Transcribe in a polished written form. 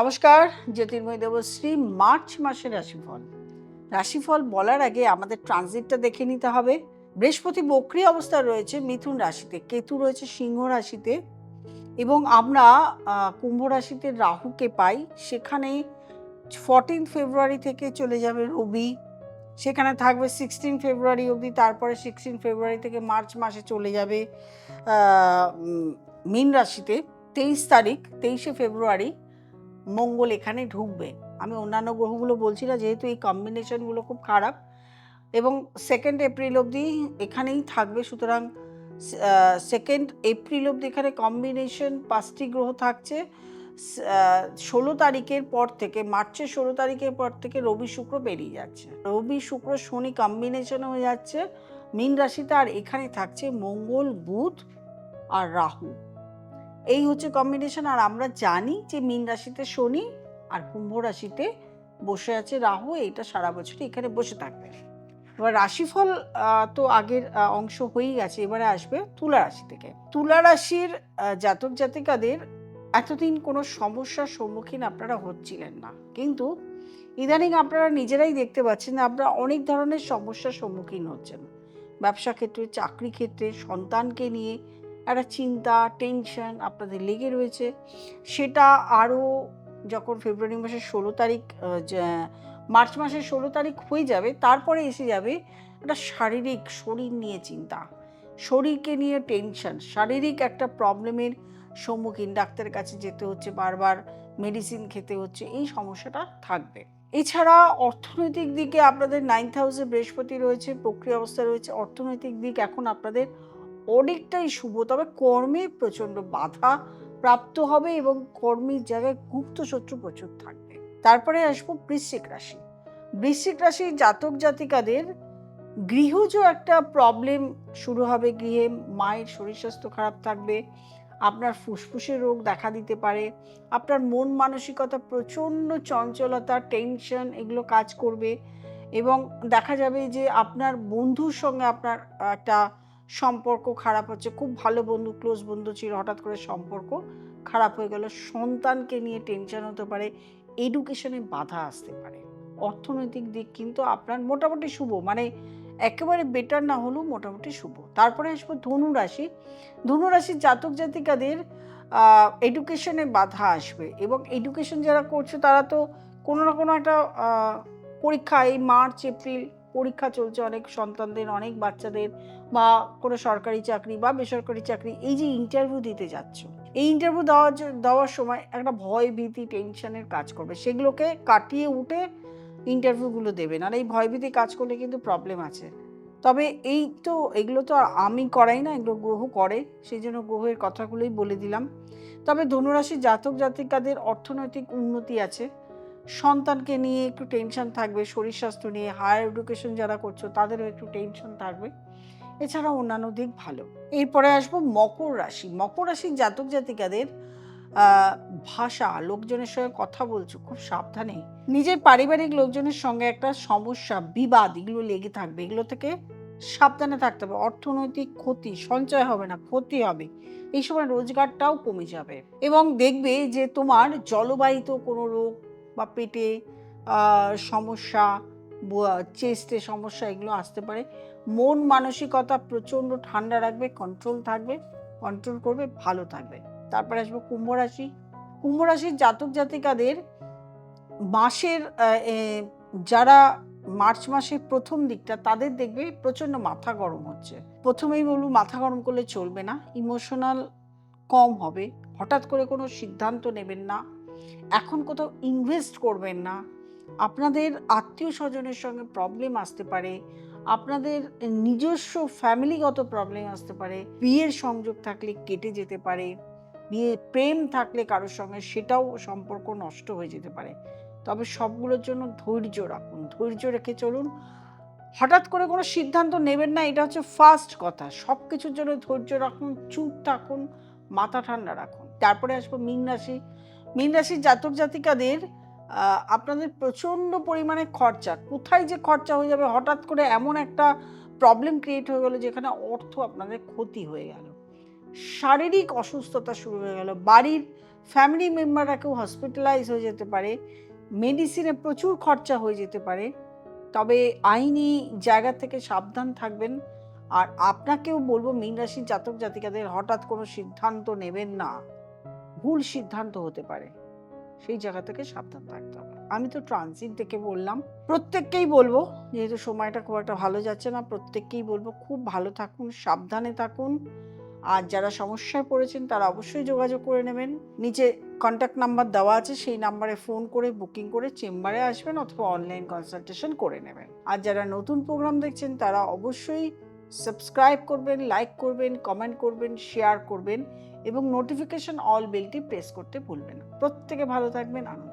নমস্কার, জ্যোতির্ময় দেবশ্রী। মার্চ মাসের রাশিফল বলার আগে আমাদের ট্রানজিটটা দেখে নিতে হবে। বৃহস্পতি বক্রী অবস্থায় রয়েছে মিথুন রাশিতে, কেতু রয়েছে সিংহ রাশিতে এবং আমরা কুম্ভ রাশিতে রাহুকে পাই। সেখানে 14 ফেব্রুয়ারি থেকে চলে যাবে রবি, সেখানে থাকবে 16 ফেব্রুয়ারি অবধি। তারপরে 16 ফেব্রুয়ারি থেকে মার্চ মাসে চলে যাবে মীন রাশিতে। 23 ফেব্রুয়ারি মঙ্গল এখানে ঢুকবে। আমি অন্যান্য গ্রহগুলো বলছি না, যেহেতু এই কম্বিনেশনগুলো খুব খারাপ। এবং 2 এপ্রিল অবধি এখানেই থাকবে। সুতরাং 2 এপ্রিল অবধি এখানে কম্বিনেশন 5টি গ্রহ থাকছে। 16 তারিখের পর থেকে, মার্চের 16 তারিখের পর থেকে রবি শুক্র বেরিয়ে যাচ্ছে। রবি শুক্র শনি কম্বিনেশন হয়ে যাচ্ছে মীন রাশিতে, আর এখানে থাকছে মঙ্গল বুধ আর রাহু। এই হচ্ছে কম্বিনেশন। আর আমরা জানি যে মীন রাশিতে শনি আর কুম্ভ রাশিতে বসে আছে রাহু। এইটা সারা বছর এখানে বসে থাকবে। এবার রাশিফল তো আগের অংশ হয়েই গেছে, এবারে আসবে তুলা রাশি থেকে। তুলা রাশির জাতক জাতিকাদের এতদিন কোনো সমস্যার সম্মুখীন আপনারা হচ্ছিলেন না, কিন্তু ইদানিং আপনারা নিজেরাই দেখতে পাচ্ছেন যে আপনারা অনেক ধরনের সমস্যার সম্মুখীন হচ্ছেন। ব্যবসা ক্ষেত্রে, চাকরি ক্ষেত্রে, সন্তানকে নিয়ে একটা চিন্তা, টেনশন আপনাদের লেগে রয়েছে। সেটা আরও যখন ফেব্রুয়ারি মাসের 16 তারিখ, মার্চ মাসের 16 তারিখ হয়ে যাবে, তারপরে এসে যাবে একটা শারীরিক, শরীর নিয়ে চিন্তা, শরীরকে নিয়ে টেনশন, শারীরিক একটা প্রবলেমের সম্মুখীন, ডাক্তারের কাছে যেতে হচ্ছে, বারবার মেডিসিন খেতে হচ্ছে, এই সমস্যাটা থাকবে। এছাড়া অর্থনৈতিক দিকে আপনাদের 9th হাউসে বৃহস্পতি রয়েছে, প্রক্রিয়া অবস্থায় রয়েছে। অর্থনৈতিক দিক এখন আপনাদের অনেকটাই শুভ, তবে কর্মে প্রচণ্ড বাধা প্রাপ্ত হবে এবং কর্মের জায়গায় গুপ্ত শত্রু প্রচুর থাকবে। তারপরে আসবো বৃশ্চিক রাশি। বৃশ্চিক রাশির জাতক জাতিকাদের গৃহজ একটা প্রবলেম শুরু হবে। গৃহে মায়ের শরীর স্বাস্থ্য খারাপ থাকবে, আপনার ফুসফুসের রোগ দেখা দিতে পারে, আপনার মন মানসিকতা প্রচণ্ড চঞ্চলতা, টেনশন এগুলো কাজ করবে। এবং দেখা যাবে যে আপনার বন্ধুর সঙ্গে আপনার একটা সম্পর্ক খারাপ হচ্ছে। খুব ভালো বন্ধু, ক্লোজ বন্ধু ছিল, হঠাৎ করে সম্পর্ক খারাপ হয়ে গেল। সন্তানকে নিয়ে টেনশন হতে পারে, এডুকেশনে বাধা আসতে পারে। অর্থনৈতিক দিক কিন্তু আপনার মোটামুটি শুভ, মানে একেবারে বেটার না হলেও মোটামুটি শুভ। তারপরে আসবো ধনু রাশি। ধনু রাশির জাতক জাতিকাদের এডুকেশনে বাধা আসবে এবং এডুকেশন যারা করছে তারা তো কোনো না কোনো একটা পরীক্ষা, এই মার্চ এপ্রিল পরীক্ষা চলছে অনেক সন্তানদের, অনেক বাচ্চাদের, বা কোনো সরকারি চাকরি বা বেসরকারি চাকরি, এই যে ইন্টারভিউ দিতে যাচ্ছ, এই ইন্টারভিউ দেওয়ার সময় একটা ভয়, ভীতি, টেনশনের কাজ করবে। সেগুলোকে কাটিয়ে উঠে ইন্টারভিউগুলো দেবেন। আর এই ভয়ভীতি কাজ করলে কিন্তু প্রবলেম আছে। তবে এগুলো তো আর আমি করাই না, এগুলো গ্রহ করে, সেই জন্য গ্রহের কথাগুলোই বলে দিলাম। তবে ধনুরাশির জাতক জাতিকাদের অর্থনৈতিক উন্নতি আছে, সন্তানকে নিয়ে একটু টেনশন থাকবে, শরীর স্বাস্থ্য নিয়ে, হায়ার এডুকেশন যারা করছো তাদেরও একটু টেনশন থাকবে। এছাড়া অন্যান্য দিক ভালো। এরপরে আসবো মকর রাশি। মকর রাশির জাতক জাতিকাদের ভাষা, লোকজনের সঙ্গে কথা বলছো খুব সাবধানে। নিজের পারিবারিক লোকজনের সঙ্গে একটা সমস্যা, বিবাদ এগুলো লেগে থাকবে, এগুলো থেকে সাবধানে থাকতে হবে। অর্থনৈতিক ক্ষতি, সঞ্চয় হবে না, ক্ষতি হবে। এই সময় রোজগারটাও কমে যাবে এবং দেখবে যে তোমার জলবাহিত কোনো রোগ বা পেটে সমস্যা, চেস্টে সমস্যা এগুলো আসতে পারে। মন মানসিকতা প্রচণ্ড ঠান্ডা রাখবে, কন্ট্রোল করবে, ভালো থাকবে। তারপরে আসবো কুম্ভ রাশি। কুম্ভ রাশির জাতক জাতিকাদের মাসের যারা মার্চ মাসের প্রথম দিকটা, তাদের দেখবে প্রচণ্ড মাথা গরম হচ্ছে। প্রথমেই বলবো, মাথা গরম করলে চলবে না, ইমোশনাল কম হবে। হঠাৎ করে কোনো সিদ্ধান্ত নেবেন না, এখন কোথাও ইনভেস্ট করবেন না। আপনাদের আত্মীয় স্বজনের সঙ্গে প্রবলেম আসতে পারে, আপনাদের নিজস্ব ফ্যামিলিগত প্রবলেম আসতে পারে, বিয়ের সংযোগ থাকলে কেটে যেতে পারে, বিয়ে প্রেম থাকলে কারোর সঙ্গে সেটাও সম্পর্ক নষ্ট হয়ে যেতে পারে। তবে সবগুলোর জন্য ধৈর্য রাখুন, ধৈর্য রেখে চলুন। হঠাৎ করে কোনো সিদ্ধান্ত নেবেন না, এটা হচ্ছে ফার্স্ট কথা। সব কিছুর জন্য ধৈর্য রাখুন, চুপ থাকুন, মাথা ঠান্ডা রাখুন। তারপরে আসবো মীন রাশি। মীন রাশির জাতক জাতিকাদের আপনাদের প্রচণ্ড পরিমাণে খরচা, কোথায় যে খরচা হয়ে যাবে, হঠাৎ করে এমন একটা প্রবলেম ক্রিয়েট হয়ে গেল যেখানে অর্থ আপনাদের ক্ষতি হয়ে গেল, শারীরিক অসুস্থতা শুরু হয়ে গেল, বাড়ির ফ্যামিলি মেম্বাররা কেউ হসপিটালাইজ হয়ে যেতে পারে, মেডিসিনে প্রচুর খরচা হয়ে যেতে পারে। তবে আইনি জায়গা থেকে সাবধান থাকবেন। আর আপনাকেও বলবো মীন রাশির জাতক জাতিকাদের হঠাৎ কোনো সিদ্ধান্ত নেবেন না, ভুল সিদ্ধান্ত হতে পারে, সেই জায়গা থেকে সাবধান থাকতে হবে। আমি তো ট্রানজিট দেখে বললাম, প্রত্যেককেই বলবো, যেহেতু সময়টা খুব একটা ভালো যাচ্ছে না, প্রত্যেককেই বলবো খুব ভালো থাকুন, সাবধানে থাকুন। আর যারা সমস্যায় পড়েছেন তারা অবশ্যই যোগাযোগ করে নেবেন। নিচে কন্ট্যাক্ট নাম্বার দেওয়া আছে, সেই নাম্বারে ফোন করে বুকিং করে চেম্বারে আসবেন অথবা অনলাইন কনসালটেশন করে নেবেন। আর যারা নতুন প্রোগ্রাম দেখছেন তারা অবশ্যই সাবস্ক্রাইব করবেন, লাইক করবেন, কমেন্ট করবেন, শেয়ার করবেন এবং নোটিফিকেশন অল বেলটি প্রেস করতে ভুলবেন না। প্রত্যেকে ভালো থাকবেন, আনন্দ